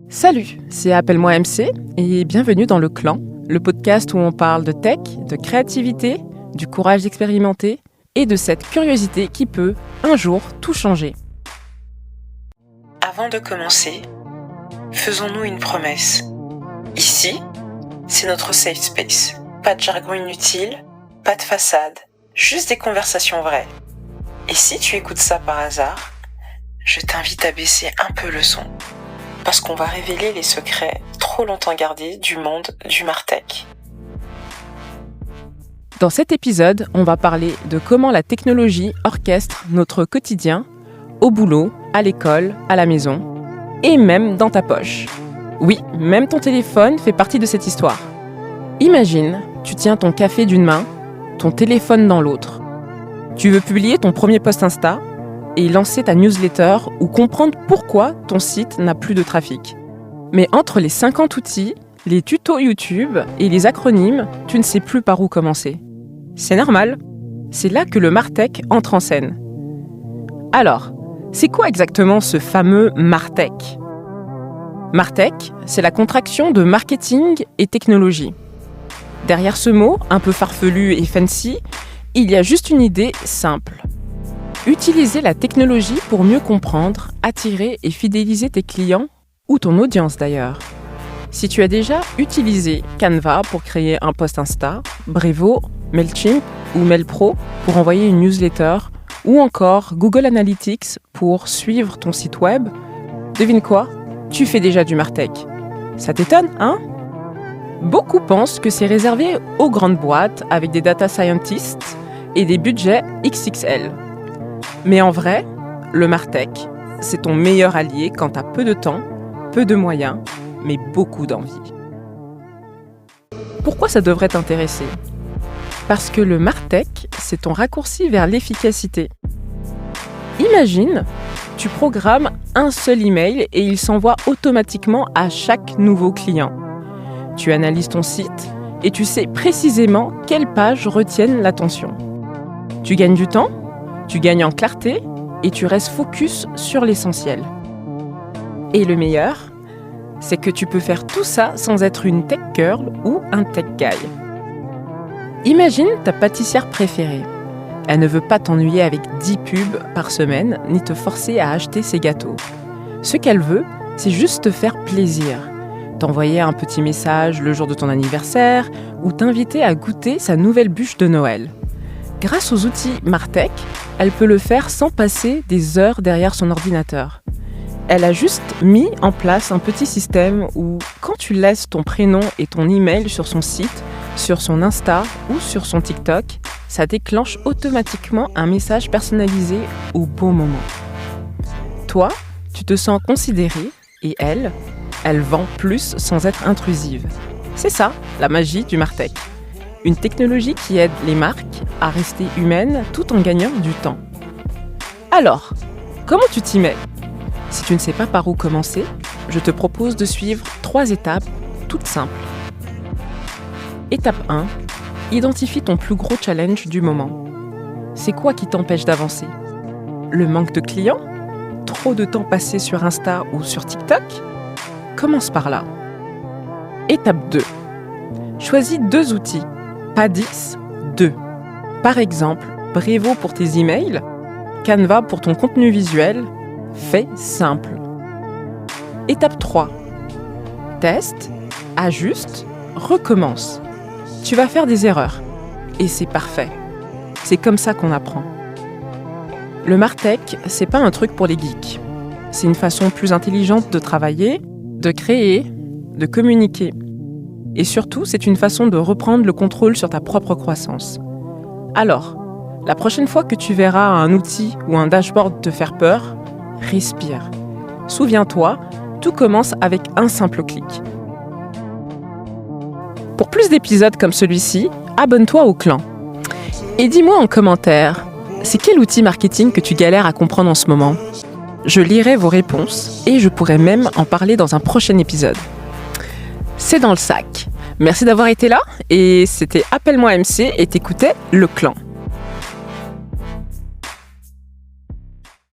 Salut, c'est Appelle-moi MC et bienvenue dans Le Clan, le podcast où on parle de tech, de créativité, du courage d'expérimenter et de cette curiosité qui peut, un jour, tout changer. Avant de commencer, faisons-nous une promesse. Ici, c'est notre safe space. Pas de jargon inutile, pas de façade, juste des conversations vraies. Et si tu écoutes ça par hasard, je t'invite à baisser un peu le son. Parce qu'on va révéler les secrets trop longtemps gardés du monde du Martech. Dans cet épisode, on va parler de comment la technologie orchestre notre quotidien, au boulot, à l'école, à la maison, et même dans ta poche. Oui, même ton téléphone fait partie de cette histoire. Imagine, tu tiens ton café d'une main, ton téléphone dans l'autre. Tu veux publier ton premier post Insta et lancer ta newsletter ou comprendre pourquoi ton site n'a plus de trafic. Mais entre les 50 outils, les tutos YouTube et les acronymes, tu ne sais plus par où commencer. C'est normal. C'est là que le Martech entre en scène. Alors, c'est quoi exactement ce fameux Martech ? Martech, c'est la contraction de marketing et technologie. Derrière ce mot, un peu farfelu et fancy, il y a juste une idée simple. Utiliser la technologie pour mieux comprendre, attirer et fidéliser tes clients, ou ton audience d'ailleurs. Si tu as déjà utilisé Canva pour créer un post Insta, Brevo, Mailchimp ou MailPro pour envoyer une newsletter, ou encore Google Analytics pour suivre ton site web, devine quoi ? Tu fais déjà du Martech. Ça t'étonne, hein ? Beaucoup pensent que c'est réservé aux grandes boîtes avec des data scientists et des budgets XXL. Mais en vrai, le Martech, c'est ton meilleur allié quand tu as peu de temps, peu de moyens, mais beaucoup d'envie. Pourquoi ça devrait t'intéresser ? Parce que le Martech, c'est ton raccourci vers l'efficacité. Imagine, tu programmes un seul email et il s'envoie automatiquement à chaque nouveau client. Tu analyses ton site et tu sais précisément quelles pages retiennent l'attention. Tu gagnes du temps, tu gagnes en clarté et tu restes focus sur l'essentiel. Et le meilleur, c'est que tu peux faire tout ça sans être une tech girl ou un tech guy. Imagine ta pâtissière préférée. Elle ne veut pas t'ennuyer avec 10 pubs par semaine, ni te forcer à acheter ses gâteaux. Ce qu'elle veut, c'est juste te faire plaisir. T'envoyer un petit message le jour de ton anniversaire ou t'inviter à goûter sa nouvelle bûche de Noël. Grâce aux outils Martech, elle peut le faire sans passer des heures derrière son ordinateur. Elle a juste mis en place un petit système où, quand tu laisses ton prénom et ton email sur son site, sur son Insta ou sur son TikTok, ça déclenche automatiquement un message personnalisé au bon moment. Toi, tu te sens considéré et elle vend plus sans être intrusive. C'est ça, la magie du Martech. Une technologie qui aide les marques à rester humaines tout en gagnant du temps. Alors, comment tu t'y mets ? Si tu ne sais pas par où commencer, je te propose de suivre 3 étapes toutes simples. Étape 1, identifie ton plus gros challenge du moment. C'est quoi qui t'empêche d'avancer ? Le manque de clients ? Trop de temps passé sur Insta ou sur TikTok ? Commence par là. Étape 2, choisis 2 outils. Pas 10, 2. Par exemple, Brevo pour tes emails, Canva pour ton contenu visuel. Fais simple. Étape 3. Teste, ajuste, recommence. Tu vas faire des erreurs. Et c'est parfait. C'est comme ça qu'on apprend. Le Martech, c'est pas un truc pour les geeks. C'est une façon plus intelligente de travailler, de créer, de communiquer. Et surtout, c'est une façon de reprendre le contrôle sur ta propre croissance. Alors, la prochaine fois que tu verras un outil ou un dashboard te faire peur, respire. Souviens-toi, tout commence avec un simple clic. Pour plus d'épisodes comme celui-ci, abonne-toi au clan. Et dis-moi en commentaire, c'est quel outil marketing que tu galères à comprendre en ce moment ? Je lirai vos réponses et je pourrai même en parler dans un prochain épisode. C'est dans le sac. Merci d'avoir été là et c'était Appelle-moi MC et t'écoutais Le Clan.